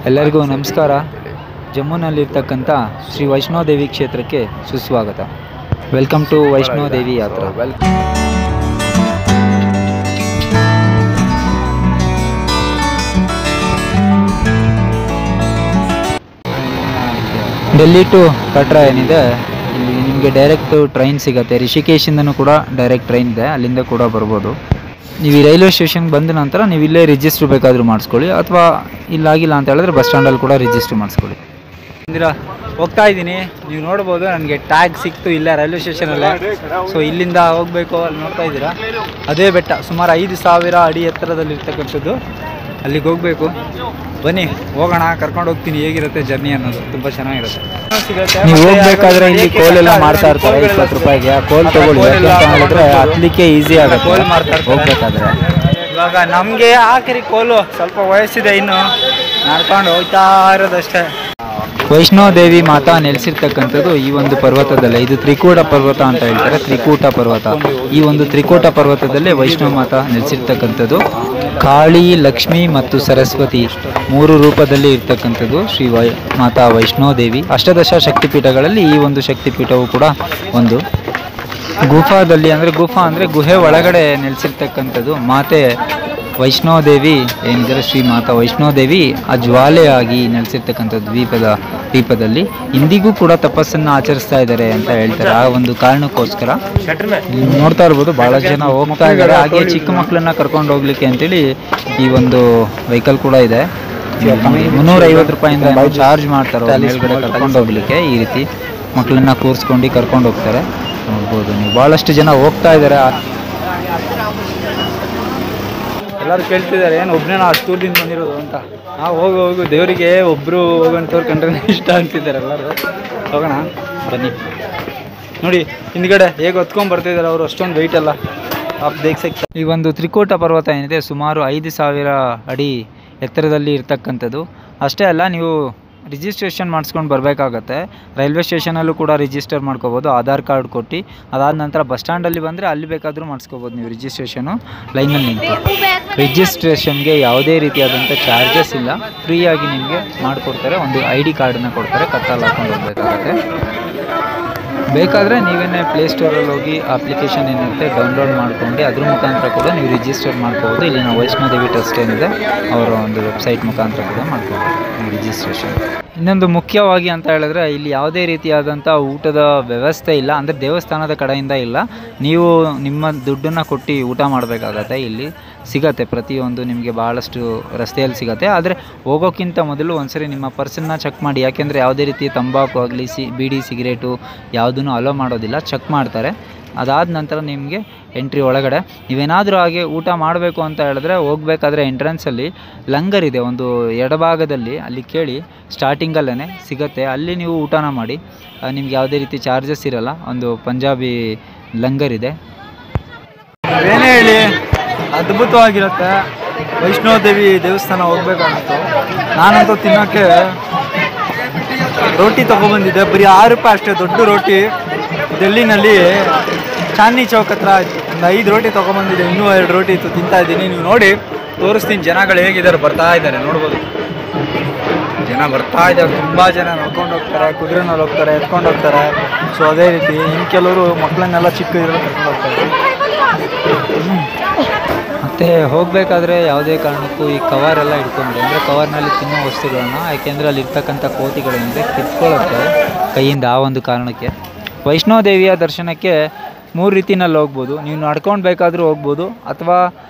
ಎಲ್ಲರಿಗೂ ನಮಸ್ಕಾರ. ಜಮ್ಮುನಲ್ಲಿರ್ತಕ್ಕಂಥ ಶ್ರೀ ವೈಷ್ಣೋ ದೇವಿ ಕ್ಷೇತ್ರಕ್ಕೆ ಸುಸ್ವಾಗತ. ವೆಲ್ಕಮ್ ಟು ವೈಷ್ಣೋ ದೇವಿ ಯಾತ್ರಾ. ಡೆಲ್ಲಿ ಟು ಕಟ್ರಾ ಏನಿದೆ, ಇಲ್ಲಿ ನಿಮಗೆ ಡೈರೆಕ್ಟ್ ಟ್ರೈನ್ ಸಿಗುತ್ತೆ. ರಿಷಿಕೇಶಿಂದನೂ ಕೂಡ ಡೈರೆಕ್ಟ್ ಟ್ರೈನ್ ಇದೆ, ಅಲ್ಲಿಂದ ಕೂಡ ಬರ್ಬೋದು. ನೀವು ಈ ರೈಲ್ವೆ ಸ್ಟೇಷನ್ಗೆ ಬಂದ ನಂತರ ನೀವು ಇಲ್ಲೇ ರಿಜಿಸ್ಟ್ರ್ ಬೇಕಾದರೂ ಮಾಡಿಸ್ಕೊಳ್ಳಿ, ಅಥವಾ ಇಲ್ಲಾಗಿಲ್ಲ ಅಂತ ಹೇಳಿದ್ರೆ ಬಸ್ ಸ್ಟ್ಯಾಂಡಲ್ಲಿ ಕೂಡ ರಿಜಿಸ್ಟ್ರ್ ಮಾಡಿಸ್ಕೊಳ್ಳಿ. ಹೋಗ್ತಾ ಇದ್ದೀನಿ, ನೀವು ನೋಡ್ಬೋದು ನನಗೆ ಟ್ಯಾಗ್ ಸಿಕ್ತು ಇಲ್ಲೇ ರೈಲ್ವೆ ಸ್ಟೇಷನಲ್ಲೇ. ಸೊ ಇಲ್ಲಿಂದ ಹೋಗಬೇಕು, ಅಲ್ಲಿ ನೋಡ್ತಾ ಇದ್ದೀರಾ ಅದೇ ಬೆಟ್ಟ, ಸುಮಾರು 5,000 ಅಡಿ ಎತ್ತರದಲ್ಲಿರ್ತಕ್ಕಂಥದ್ದು. ಅಲ್ಲಿಗೆ ಹೋಗಬೇಕು, ಬನ್ನಿ ಹೋಗೋಣ, ಕರ್ಕೊಂಡು ಹೋಗ್ತೀನಿ. ಹೇಗಿರುತ್ತೆ ಜರ್ನಿ ಅನ್ನೋದು ತುಂಬ ಚೆನ್ನಾಗಿರುತ್ತೆ. ನೀವು ಹೋಗ್ಬೇಕಾದ್ರೆ ಇಲ್ಲಿ ಕೋಲೆಲ್ಲ ಮಾಡ್ತಾ ಇರ್ತಾರೆ 20 ರೂಪಾಯಿಗೆ. ಕೋಲ್ ತಗೊಳ್ಳಿ, ಯಾಕೆ ಹೇಳಿದ್ರೆ ಹತ್ತಲಿಕ್ಕೆ ಈಸಿ ಆಗುತ್ತೆ. ಕೋಲ್ ಮಾಡ್ತಾರೆ ಹೋಗ್ಬೇಕಾದ್ರೆ. ಇವಾಗ ನಮಗೆ ಆಖರಿ ಕೋಲು ಸ್ವಲ್ಪ ವಯಸ್ಸಿದೆ, ಇನ್ನು ನಡ್ಕೊಂಡು ಹೋಗ್ತಾ ಇರೋದಷ್ಟೇ. ವೈಷ್ಣೋ ದೇವಿ ಮಾತಾ ನೆಲೆಸಿರ್ತಕ್ಕಂಥದ್ದು ಈ ಒಂದು ಪರ್ವತದಲ್ಲೇ. ಇದು ತ್ರಿಕೂಟ ಪರ್ವತ ಅಂತ ಹೇಳ್ತಾರೆ, ತ್ರಿಕೂಟ ಪರ್ವತ. ಈ ಒಂದು ತ್ರಿಕೂಟ ಪರ್ವತದಲ್ಲೇ ವೈಷ್ಣೋ ಮಾತಾ ನೆಲೆಸಿರ್ತಕ್ಕಂಥದ್ದು. ಕಾಳಿ, ಲಕ್ಷ್ಮಿ ಮತ್ತು ಸರಸ್ವತಿ 3 ರೂಪದಲ್ಲಿ ಇರ್ತಕ್ಕಂಥದ್ದು ಶ್ರೀ ಮಾತಾ ವೈಷ್ಣೋ ದೇವಿ. ಅಷ್ಟದಶ ಶಕ್ತಿಪೀಠಗಳಲ್ಲಿ ಈ ಒಂದು ಶಕ್ತಿಪೀಠವು ಕೂಡ ಒಂದು. ಗುಫಾದಲ್ಲಿ ಅಂದರೆ ಗುಫಾ ಅಂದರೆ ಗುಹೆ ಒಳಗಡೆ ನೆಲೆಸಿರ್ತಕ್ಕಂಥದ್ದು ಮಾತೆ ವೈಷ್ಣೋ ದೇವಿ ಏನಿದ್ದಾರೆ, ಶ್ರೀ ಮಾತಾ ವೈಷ್ಣೋ ದೇವಿ ಆ ಜ್ವಾಲೆಯಾಗಿ ನೆಲೆಸಿರ್ತಕ್ಕಂಥದ್ದು ದೀಪದಲ್ಲಿ ಇಂದಿಗೂ ಕೂಡ ತಪಸ್ಸನ್ನು ಆಚರಿಸ್ತಾ ಇದ್ದಾರೆ ಅಂತ ಹೇಳ್ತಾರೆ. ಆ ಒಂದು ಕಾರಣಕ್ಕೋಸ್ಕರ ನೋಡ್ತಾ ಇರ್ಬೋದು ಬಹಳಷ್ಟು ಜನ ಹೋಗ್ತಾ ಇದ್ದಾರೆ. ಹಾಗೆ ಚಿಕ್ಕ ಮಕ್ಕಳನ್ನ ಕರ್ಕೊಂಡು ಹೋಗ್ಲಿಕ್ಕೆ ಅಂತೇಳಿ ಈ ಒಂದು ವೆಹಿಕಲ್ ಕೂಡ ಇದೆ. 350 ರೂಪಾಯಿಂದ ಚಾರ್ಜ್ ಮಾಡ್ತಾರೆ ಮೇಲ್ಗಡೆ ಕರ್ಕೊಂಡು ಹೋಗ್ಲಿಕ್ಕೆ. ಈ ರೀತಿ ಮಕ್ಕಳನ್ನ ಕೂರಿಸ್ಕೊಂಡು ಕರ್ಕೊಂಡು ಹೋಗ್ತಾರೆ. ನೋಡ್ಬೋದು ನೀವು, ಭಾಳಷ್ಟು ಜನ ಹೋಗ್ತಾ ಇದ್ದಾರೆ. ಎಲ್ಲರೂ ಕೇಳ್ತಿದ್ದಾರೆ ಏನು ಒಬ್ಬನೇ ಅಷ್ಟು ದೂರದಿಂದ ಬಂದಿರೋದು ಅಂತ. ನಾವು ಹೋಗು ದೇವರಿಗೆ ಒಬ್ಬರು ಹೋಗೋಂಥವ್ರು ಕಂಡ್ರೆ ಇಷ್ಟ ಅಂತಿದ್ದಾರೆ ಎಲ್ಲರೂ. ಹೋಗೋಣ ಬನ್ನಿ. ನೋಡಿ ಹಿಂದ್ಗಡೆ ಹೇಗೆ ಹೊತ್ಕೊಂಡು ಬರ್ತಿದ್ದಾರೆ ಅವರು, ಅಷ್ಟೊಂದು ವೆಯ್ಟ್ ಎಲ್ಲ ಸಿಗ್ತಾ. ಈ ಒಂದು ತ್ರಿಕೂಟ ಪರ್ವತ ಏನಿದೆ ಸುಮಾರು 5,000 ಅಡಿ ಎತ್ತರದಲ್ಲಿ ಇರ್ತಕ್ಕಂಥದ್ದು. ಅಷ್ಟೇ ಅಲ್ಲ, ನೀವು ರಿಜಿಸ್ಟ್ರೇಷನ್ ಮಾಡಿಸ್ಕೊಂಡು ಬರಬೇಕಾಗತ್ತೆ. ರೈಲ್ವೆ ಸ್ಟೇಷನಲ್ಲೂ ಕೂಡ ರಿಜಿಸ್ಟರ್ ಮಾಡ್ಕೋಬೋದು, ಆಧಾರ್ ಕಾರ್ಡ್ ಕೊಟ್ಟು. ಅದಾದ ನಂತರ ಬಸ್ ಸ್ಟ್ಯಾಂಡಲ್ಲಿ ಬಂದರೆ ಅಲ್ಲಿ ಬೇಕಾದರೂ ಮಾಡಿಸ್ಕೋಬೋದು ನೀವು ರಿಜಿಸ್ಟ್ರೇಷನು ಲೈನಲ್ಲಿ ನಿಂತು. ರಿಜಿಸ್ಟ್ರೇಷನ್ಗೆ ಯಾವುದೇ ರೀತಿಯಾದಂಥ ಚಾರ್ಜಸ್ ಇಲ್ಲ, ಫ್ರೀಯಾಗಿ ನಿಮಗೆ ಮಾಡಿಕೊಡ್ತಾರೆ. ಒಂದು ID ಕಾರ್ಡನ್ನು ಕೊಡ್ತಾರೆ, ಕತ್ತಲ್ಲಿ ಹಾಕೊಂಡು ಹೋಗಬೇಕಾಗತ್ತೆ. ಬೇಕಾದರೆ ನೀವೇನೇ ಪ್ಲೇಸ್ಟೋರಲ್ಲಿ ಹೋಗಿ ಅಪ್ಲಿಕೇಶನ್ ಏನಿರುತ್ತೆ ಡೌನ್ಲೋಡ್ ಮಾಡ್ಕೊಂಡು ಅದ್ರ ಮುಖಾಂತರ ಕೂಡ ನೀವು ರಿಜಿಸ್ಟರ್ ಮಾಡ್ಕೋಬೋದು. ಇಲ್ಲಿ ನಾವು ವೈಷ್ಣೋದೇವಿ ಟ್ರಸ್ಟ್ ಏನಿದೆ ಅವರ ಒಂದು ವೆಬ್ಸೈಟ್ ಮುಖಾಂತರ ಕೂಡ ಮಾಡ್ಕೋಬೋದು ರಿಜಿಸ್ಟ್ರೇಷನ್. ಇನ್ನೊಂದು ಮುಖ್ಯವಾಗಿ ಅಂತ ಹೇಳಿದ್ರೆ ಇಲ್ಲಿ ಯಾವುದೇ ರೀತಿಯಾದಂಥ ಊಟದ ವ್ಯವಸ್ಥೆ ಇಲ್ಲ, ಅಂದರೆ ದೇವಸ್ಥಾನದ ಕಡೆಯಿಂದ ಇಲ್ಲ. ನೀವು ನಿಮ್ಮ ದುಡ್ಡನ್ನು ಕೊಟ್ಟು ಊಟ ಮಾಡಬೇಕಾಗತ್ತೆ. ಇಲ್ಲಿ ಸಿಗತ್ತೆ ಪ್ರತಿಯೊಂದು ನಿಮಗೆ ಭಾಳಷ್ಟು ರಸ್ತೆಯಲ್ಲಿ ಸಿಗತ್ತೆ. ಆದರೆ ಹೋಗೋಕ್ಕಿಂತ ಮೊದಲು ಒಂದ್ಸರಿ ನಿಮ್ಮ ಪರ್ಸನ್ನ ಚೆಕ್ ಮಾಡಿ, ಯಾಕೆಂದರೆ ಯಾವುದೇ ರೀತಿ ತಂಬಾಕು ಆಗಲಿ ಬೀಡಿ ಸಿಗರೇಟು ಯಾವುದೂ ಅಲೋ ಮಾಡೋದಿಲ್ಲ, ಚೆಕ್ ಮಾಡ್ತಾರೆ. ಅದಾದ ನಂತರ ನಿಮಗೆ ಎಂಟ್ರಿ ಒಳಗಡೆ. ನೀವೇನಾದರೂ ಹಾಗೆ ಊಟ ಮಾಡಬೇಕು ಅಂತ ಹೇಳಿದ್ರೆ ಹೋಗಬೇಕಾದ್ರೆ ಎಂಟ್ರೆನ್ಸಲ್ಲಿ ಲಂಗರ್ ಇದೆ ಒಂದು ಎಡಭಾಗದಲ್ಲಿ, ಅಲ್ಲಿ ಕೇಳಿ ಸ್ಟಾರ್ಟಿಂಗಲ್ಲೇ ಸಿಗುತ್ತೆ. ಅಲ್ಲಿ ನೀವು ಊಟನ ಮಾಡಿ, ನಿಮ್ಗೆ ಯಾವುದೇ ರೀತಿ ಚಾರ್ಜಸ್ ಇರೋಲ್ಲ. ಒಂದು ಪಂಜಾಬಿ ಲಂಗರ್ ಇದೆ. ಏನೇ ಹೇಳಿ ಅದ್ಭುತವಾಗಿರುತ್ತೆ. ವೈಷ್ಣೋದೇವಿ ದೇವಸ್ಥಾನ ಹೋಗ್ಬೇಕಾಗಿತ್ತು. ನಾನಂತೂ ತಿನ್ನೋಕ್ಕೆ ರೋಟಿ ತೊಗೊಬಂದಿದ್ದೆ, ಬರೀ 6 ರೂಪಾಯಿ ಅಷ್ಟೇ. ದೊಡ್ಡ ರೋಟಿ ಡೆಲ್ಲಿನಲ್ಲಿ ಚಾಂದ್ನಿ ಚೌಕ್ ಹತ್ರ ಒಂದು 5 ರೋಟಿ ತೊಗೊಬಂದಿದ್ದೆ, ಇನ್ನೂ 2 ರೋಟಿ ಇತ್ತು, ತಿಂತಾಯಿದ್ದೀನಿ. ನೀವು ನೋಡಿ ತೋರಿಸ್ತೀನಿ ಜನಗಳು ಹೇಗಿದ್ದಾರೆ, ಬರ್ತಾ ಇದ್ದಾರೆ ನೋಡ್ಬೋದು. ಜನ ಬರ್ತಾ ಇದ್ದಾರೆ, ತುಂಬ ಜನ ನಡ್ಕೊಂಡು ಹೋಗ್ತಾರೆ, ಕುದುರೆನಲ್ಲಿ ಹೋಗ್ತಾರೆ, ಎತ್ಕೊಂಡು ಹೋಗ್ತಾರೆ. ಸೊ ಅದೇ ರೀತಿ ಇನ್ನು ಕೆಲವರು ಮಕ್ಕಳನ್ನೆಲ್ಲ ಚಿಕ್ಕ ಇದರಲ್ಲಿ ಕರ್ಕೊಂಡು ಹೋಗ್ತಾರೆ. ಮತ್ತು ಹೋಗಬೇಕಾದ್ರೆ ಯಾವುದೇ ಕಾರಣಕ್ಕೂ ಈ ಕವರೆಲ್ಲ ಇಟ್ಕೊಂಡ್ರೆ, ಅಂದರೆ ಕವರ್ನಲ್ಲಿ ತಿನ್ನೋ ವಸ್ತುಗಳನ್ನ, ಯಾಕೆಂದರೆ ಅಲ್ಲಿರ್ತಕ್ಕಂಥ ಕೋತಿಗಳೇನಿದೆ ಕಿತ್ಕೊಳ್ಳುತ್ತೆ ಕೈಯಿಂದ. ಆ ಒಂದು ಕಾರಣಕ್ಕೆ ವೈಷ್ಣೋದೇವಿಯ ದರ್ಶನಕ್ಕೆ 3 ರೀತಿನಲ್ಲಿ ಹೋಗ್ಬೋದು. ನೀವು ನಡ್ಕೊಂಡು ಬೇಕಾದರೂ ಹೋಗ್ಬೋದು, ಅಥವಾ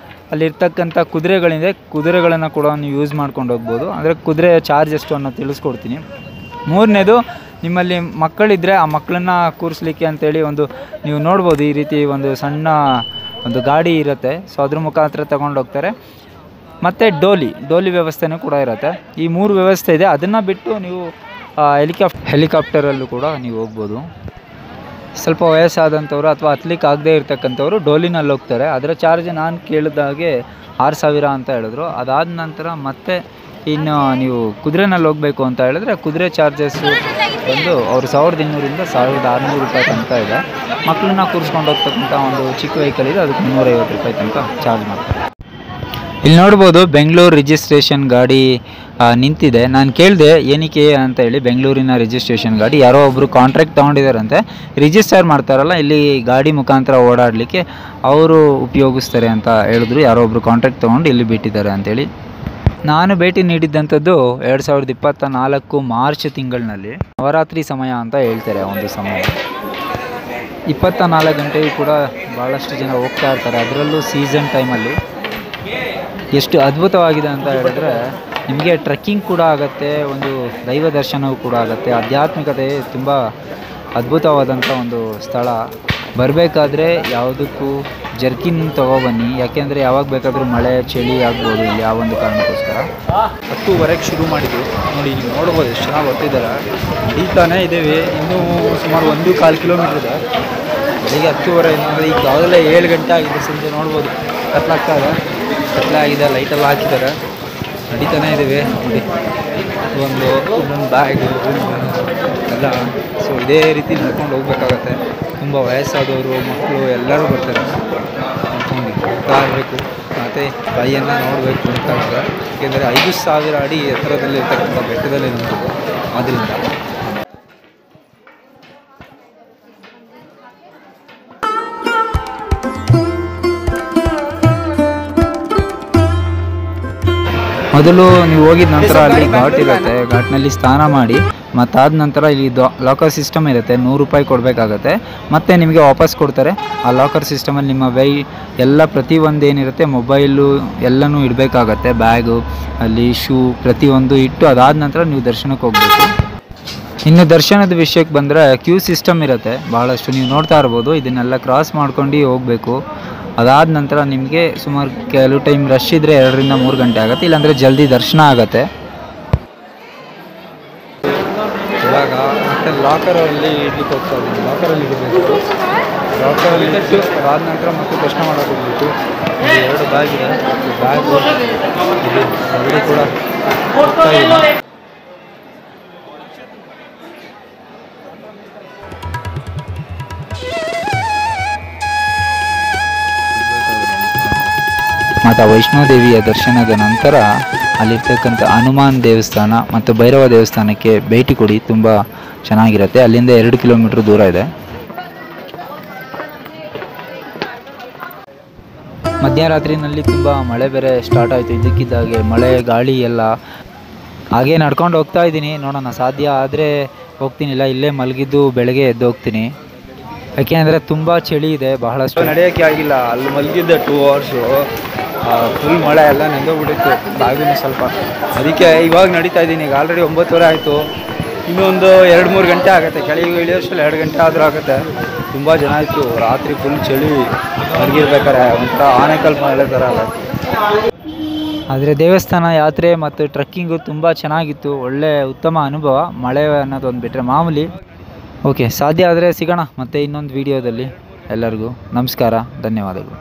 ಅಲ್ಲಿರ್ತಕ್ಕಂಥ ಕುದುರೆಗಳಿದೆ, ಕುದುರೆಗಳನ್ನು ಕೂಡ ನೀವು ಯೂಸ್ ಮಾಡ್ಕೊಂಡು ಹೋಗ್ಬೋದು. ಅಂದರೆ ಕುದುರೆ ಚಾರ್ಜ್ ಎಷ್ಟು ಅನ್ನೋ ತಿಳಿಸ್ಕೊಡ್ತೀನಿ. 3ನೇದು, ನಿಮ್ಮಲ್ಲಿ ಮಕ್ಕಳಿದ್ದರೆ ಆ ಮಕ್ಕಳನ್ನ ಕೂರಿಸ್ಲಿಕ್ಕೆ ಅಂತೇಳಿ ಒಂದು ನೀವು ನೋಡ್ಬೋದು ಈ ರೀತಿ ಒಂದು ಸಣ್ಣ ಒಂದು ಗಾಡಿ ಇರುತ್ತೆ. ಸೊ ಅದ್ರ ಮುಖಾಂತರ ತಗೊಂಡು ಹೋಗ್ತಾರೆ. ಮತ್ತು ಡೋಲಿ ವ್ಯವಸ್ಥೆನೂ ಕೂಡ ಇರುತ್ತೆ. ಈ 3 ವ್ಯವಸ್ಥೆ ಇದೆ. ಅದನ್ನು ಬಿಟ್ಟು ನೀವು ಹೆಲಿಕಾಪ್ಟರಲ್ಲೂ ಕೂಡ ನೀವು ಹೋಗ್ಬೋದು. ಸ್ವಲ್ಪ ವಯಸ್ಸಾದಂಥವ್ರು ಅಥವಾ ಹತ್ಲಿಕ್ಕೆ ಆಗದೇ ಇರ್ತಕ್ಕಂಥವ್ರು ಡೋಲಿನಲ್ಲಿ ಹೋಗ್ತಾರೆ. ಅದರ ಚಾರ್ಜ್ ನಾನು ಕೇಳಿದಾಗೆ 6,000 ಅಂತ ಹೇಳಿದ್ರು. ಅದಾದ ನಂತರ ಮತ್ತೆ ಇನ್ನು ನೀವು ಕುದುರೆನಲ್ಲಿ ಹೋಗಬೇಕು ಅಂತ ಹೇಳಿದ್ರೆ ಕುದುರೆ ಚಾರ್ಜಸ್ಸು ಬಂದು ಅವರು 1,200ರಿಂದ 1,600 ರೂಪಾಯಿ ತನಕ ಇದೆ. ಮಕ್ಕಳನ್ನ ಕೂರಿಸ್ಕೊಂಡು ಹೋಗ್ತಕ್ಕಂಥ ಒಂದು ಚಿಕ್ಕ ವೆಹಿಕಲ್ ಇದೆ, ಅದಕ್ಕೆ 350 ರೂಪಾಯಿ ತನಕ ಚಾರ್ಜ್ ಮಾಡ್ತಾರೆ. ಇಲ್ಲಿ ನೋಡ್ಬೋದು ಬೆಂಗಳೂರು ರಿಜಿಸ್ಟ್ರೇಷನ್ ಗಾಡಿ ನಿಂತಿದೆ. ನಾನು ಕೇಳಿದೆ ಏನಕ್ಕೆ ಅಂತ ಹೇಳಿ. ಬೆಂಗಳೂರಿನ ರಿಜಿಸ್ಟ್ರೇಷನ್ ಗಾಡಿ ಯಾರೋ ಒಬ್ಬರು ಕಾಂಟ್ರಾಕ್ಟ್ ತೊಗೊಂಡಿದ್ದಾರಂತೆ, ರಿಜಿಸ್ಟರ್ ಮಾಡ್ತಾರಲ್ಲ ಇಲ್ಲಿ ಗಾಡಿ ಮುಖಾಂತರ ಓಡಾಡಲಿಕ್ಕೆ ಅವರು ಉಪಯೋಗಿಸ್ತಾರೆ ಅಂತ ಹೇಳಿದ್ರು. ಯಾರೋ ಒಬ್ಬರು ಕಾಂಟ್ರಾಕ್ಟ್ ತೊಗೊಂಡು ಇಲ್ಲಿ ಬಿಟ್ಟಿದ್ದಾರೆ ಅಂತೇಳಿ. ನಾನು ಭೇಟಿ ನೀಡಿದ್ದಂಥದ್ದು 2024 ಮಾರ್ಚ್ ತಿಂಗಳಿನಲ್ಲಿ. ನವರಾತ್ರಿ ಸಮಯ ಅಂತ ಹೇಳ್ತಾರೆ ಒಂದು ಸಮಯ. 24 ಗಂಟೆಗೂ ಕೂಡ ಭಾಳಷ್ಟು ಜನ ಹೋಗ್ತಾ ಇರ್ತಾರೆ, ಅದರಲ್ಲೂ ಸೀಸನ್ ಟೈಮಲ್ಲಿ. ಎಷ್ಟು ಅದ್ಭುತವಾಗಿದೆ ಅಂತ ಹೇಳಿದ್ರೆ, ನಿಮಗೆ ಟ್ರೆಕ್ಕಿಂಗ್ ಕೂಡ ಆಗುತ್ತೆ, ಒಂದು ದೈವ ದರ್ಶನವೂ ಕೂಡ ಆಗುತ್ತೆ. ಆಧ್ಯಾತ್ಮಿಕತೆ ತುಂಬ ಅದ್ಭುತವಾದಂಥ ಒಂದು ಸ್ಥಳ. ಬರಬೇಕಾದ್ರೆ ಯಾವುದಕ್ಕೂ ಜರ್ಕಿನ್ ತೊಗೊಬನ್ನಿ, ಯಾಕೆಂದರೆ ಯಾವಾಗ ಬೇಕಾದರೂ ಮಳೆ ಚಳಿ ಆಗ್ಬೋದು ಇಲ್ಲಿ. ಆ ಒಂದು ಕಾರಣಕ್ಕೋಸ್ಕರ 10:00 ಶುರು ಮಾಡಿದ್ದು. ನೋಡಿ, ನೀವು ನೋಡ್ಬೋದು ಎಷ್ಟು ಚೆನ್ನಾಗಿ ಬರ್ತಿದ್ದಾರೆ. ನಡೀತಾನೇ ಇದ್ದೇವೆ, ಇನ್ನೂ ಸುಮಾರು 1.25 ಕಿಲೋಮೀಟ್ರ್ ಇದೆ. ಬೆಳಿಗ್ಗೆ 10:30 ಅಂದರೆ ಈಗ ಯಾವುದೆಲ್ಲ 7 ಗಂಟೆ ಆಗಿದೆ. ಸಂಜೆ ನೋಡ್ಬೋದು ಕತ್ಲಾಗ್ತಾ ಇದೆ, ಕತ್ಲೆ ಆಗಿದೆ, ಲೈಟೆಲ್ಲ ಹಾಕಿದ್ದಾರೆ. ನಡೀತಾನೆ ಇದ್ದೀವಿ. ನೋಡಿ, ಒಂದೊಂದು ಬ್ಯಾಗ್ ಎಲ್ಲ. ಸೊ ಇದೇ ರೀತಿ ನಡ್ಕೊಂಡು ಹೋಗ್ಬೇಕಾಗತ್ತೆ. ತುಂಬ ವಯಸ್ಸಾದವರು, ಮಕ್ಕಳು ಎಲ್ಲರೂ ಬರ್ತಾರೆ. ನಡ್ಕೊಂಡು ಹೋಗ್ತಾ ಇರಬೇಕು, ಮತ್ತು ಕೈಯನ್ನು ನೋಡಬೇಕು ಅಂತ ಹೇಳಿದ್ರೆ, ಏಕೆಂದರೆ 5,000 ಅಡಿ ಎತ್ತರದಲ್ಲಿರ್ತಕ್ಕಂಥ ಬೆಟ್ಟದಲ್ಲಿ ನಿಂತಿದೆ. ಆದ್ದರಿಂದ ಮೊದಲು ನೀವು ಹೋಗಿದ ನಂತರ ಅಲ್ಲಿ ಘಾಟ್ ಇರುತ್ತೆ, ಘಾಟ್ನಲ್ಲಿ ಸ್ನಾನ ಮಾಡಿ ಮತ್ತಾದ ನಂತರ ಇಲ್ಲಿ ಲಾಕರ್ ಸಿಸ್ಟಮ್ ಇರುತ್ತೆ. 100 ರೂಪಾಯಿ ಕೊಡಬೇಕಾಗತ್ತೆ. ಮತ್ತು ನಿಮಗೆ ವಾಪಸ್ ಕೊಡ್ತಾರೆ. ಆ ಲಾಕರ್ ಸಿಸ್ಟಮಲ್ಲಿ ನಿಮ್ಮ ಎಲ್ಲ ಪ್ರತಿಯೊಂದು ಏನಿರುತ್ತೆ, ಮೊಬೈಲು ಎಲ್ಲನೂ ಇಡಬೇಕಾಗತ್ತೆ. ಬ್ಯಾಗು ಅಲ್ಲಿ ಶೂ ಪ್ರತಿಯೊಂದು ಇಟ್ಟು ಅದಾದ ನಂತರ ನೀವು ದರ್ಶನಕ್ಕೆ ಹೋಗಬೇಕು. ಇನ್ನು ದರ್ಶನದ ವಿಷಯಕ್ಕೆ ಬಂದರೆ ಕ್ಯೂ ಸಿಸ್ಟಮ್ ಇರುತ್ತೆ ಭಾಳಷ್ಟು. ನೀವು ನೋಡ್ತಾ ಇರ್ಬೋದು, ಇದನ್ನೆಲ್ಲ ಕ್ರಾಸ್ ಮಾಡ್ಕೊಂಡು ಹೋಗಬೇಕು. ಅದಾದ ನಂತರ ನಿಮಗೆ ಸುಮಾರು ಕೆಲವು ಟೈಮ್ ರಶ್ ಇದ್ದರೆ 2 ರಿಂದ 3 ಗಂಟೆ ಆಗುತ್ತೆ, ಇಲ್ಲಾಂದರೆ ಜಲ್ದಿ ದರ್ಶನ ಆಗುತ್ತೆ. ಇವಾಗ ಮತ್ತೆ ಲಾಕರಲ್ಲಿ ಇಡ್ಲಿಕ್ಕೆ ಹೋಗ್ತಾ ಇದ್ದೀನಿ. ಲಾಕರಲ್ಲಿ ಇಡಬೇಕು. ಲಾಕರಲ್ಲಿ ಇಟ್ಟು ಅದಾದ ನಂತರ ಮತ್ತೆ ದರ್ಶನ ಮಾಡೋಕೆ ಹೋಗ್ಬೇಕು. 2 ಬ್ಯಾಗ್ ಇದೆ. ಬ್ಯಾಗು ಇದೆ ಅಲ್ಲಿ ಕೂಡ ಹೋಗ್ತಾ ಇದ್ದೀನಿ. ಮತ್ತು ವೈಷ್ಣೋದೇವಿಯ ದರ್ಶನದ ನಂತರ ಅಲ್ಲಿರ್ತಕ್ಕಂಥ ಹನುಮಾನ್ ದೇವಸ್ಥಾನ ಮತ್ತು ಭೈರವ ದೇವಸ್ಥಾನಕ್ಕೆ ಭೇಟಿ ಕೊಡಿ. ತುಂಬ ಚೆನ್ನಾಗಿರುತ್ತೆ. ಅಲ್ಲಿಂದ 2 ಕಿಲೋಮೀಟ್ರ್ ದೂರ ಇದೆ. ಮಧ್ಯರಾತ್ರಿನಲ್ಲಿ ತುಂಬ ಮಳೆ ಬೇರೆ ಸ್ಟಾರ್ಟ್ ಆಯಿತು. ಇದ್ದಕ್ಕಿದ್ದಾಗೆ ಮಳೆ ಗಾಳಿ ಎಲ್ಲ. ಹಾಗೇ ನಡ್ಕೊಂಡು ಹೋಗ್ತಾ ಇದ್ದೀನಿ. ನೋಡೋಣ, ಸಾಧ್ಯ ಆದರೆ ಹೋಗ್ತೀನಿ, ಇಲ್ಲ ಇಲ್ಲೇ ಮಲಗಿದ್ದು ಬೆಳಗ್ಗೆ ಎದ್ದು ಹೋಗ್ತೀನಿ. ಯಾಕೆಂದರೆ ತುಂಬ ಚಳಿ ಇದೆ, ಬಹಳಷ್ಟು ನಡೆಯೋಕ್ಕೆ ಆಗಿಲ್ಲ. ಅಲ್ಲಿ ಮಲಗಿದ್ದೆ 2 ಅವರ್ಸು. ಫುಲ್ ಮಳೆ ಎಲ್ಲ ನೆಂದೋಗ್ಬಿಟ್ಟಿತ್ತು. ಬ್ಯಾಗೂ ಸ್ವಲ್ಪ, ಅದಕ್ಕೆ ಇವಾಗ ನಡೀತಾ ಇದ್ದೀನಿ. ಈಗ ಆಲ್ರೆಡಿ 9:30 ಆಯಿತು. ಇನ್ನೊಂದು 2-3 ಗಂಟೆ ಆಗುತ್ತೆ. ಕೆಳಗೆ ಇಳಿಯೋಷ್ಟರಲ್ಲಿ 2 ಗಂಟೆ ಆದರೂ ಆಗುತ್ತೆ. ತುಂಬ ಜನ ಇತ್ತು. ರಾತ್ರಿ ಫುಲ್ ಚಳಿ, ಮಲಗಿರ್ಬೇಕಾರೆ ಒಂಥರ ಆನೆಕಲ್ ಮಳೆ ಥರ ಆಗುತ್ತೆ. ಆದರೆ ದೇವಸ್ಥಾನ ಯಾತ್ರೆ ಮತ್ತು ಟ್ರೆಕ್ಕಿಂಗು ತುಂಬ ಚೆನ್ನಾಗಿತ್ತು. ಒಳ್ಳೆ ಉತ್ತಮ ಅನುಭವ. ಮಳೆ ಅನ್ನೋದೊಂದು ಬಿಟ್ಟರೆ ಮಾಮೂಲಿ. ಓಕೆ, ಸಾಧ್ಯ ಆದರೆ ಸಿಗೋಣ ಮತ್ತೆ ಇನ್ನೊಂದು ವಿಡಿಯೋದಲ್ಲಿ. ಎಲ್ಲರಿಗೂ ನಮಸ್ಕಾರ, ಧನ್ಯವಾದಗಳು.